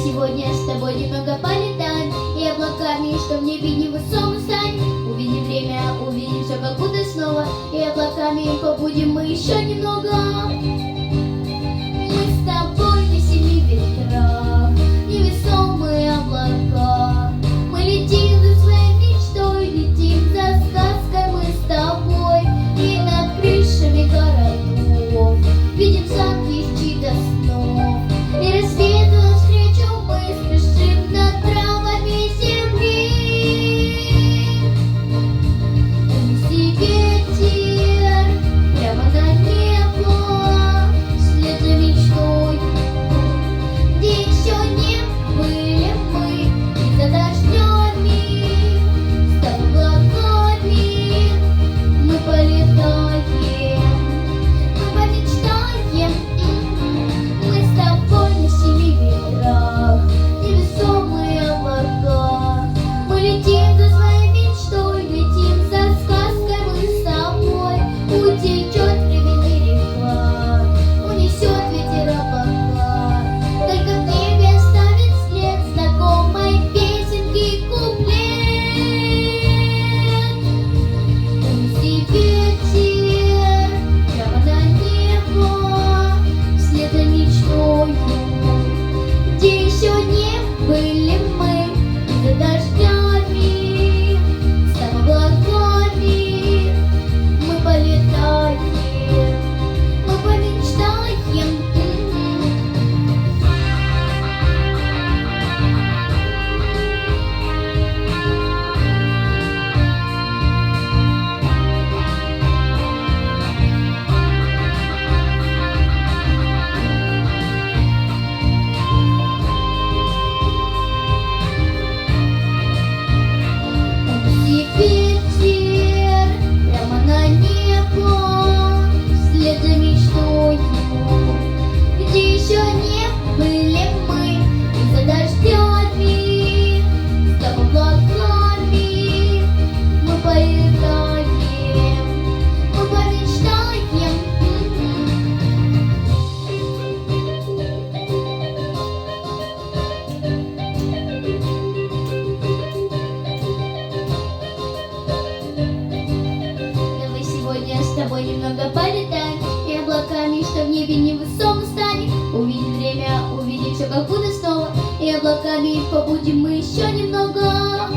сегодня с тобой немного полетаем, и облаками, что в небе невысоко станем. Увидим время, увидим все как будто снова, и облаками побудем мы еще немного. Мы с тобой на семи ветрах, невесомые облака. Мы летим за своей мечтой, летим за сказкой мы с тобой. И над крышами городов видим санки чьи-то снов. И рассвету навстречу мы спешим над травами земли. Унеси ветер прямо на небо, вслед за мечтой, где еще не были мы. И за дождями, став облаками, мы полетаем, мы помечтаем. Мы с тобой на семи ветрах, невесомые облака. Мы летим за своей мечтой, летим за сказкой мы с тобой. Утечет времени река, унесет ветер облака. Только в небе оставит след знакомой песенки куплет. Унеси ветер прямо на небо, вслед за мечтою, где еще не были мы. И за дождями, став облаками, мы полетаем, мы помечтаем. Унеси ветер прямо на небо, вслед за мечтою, где еще не были мы. И за дождями, став облаками, мы полетаем, мы помечтаем. Давай сегодня с тобой немного полетаем, и облаками, что в небе невысоко станем. Увидим время, увидим все как будто снова, и облаками побудем мы еще немного.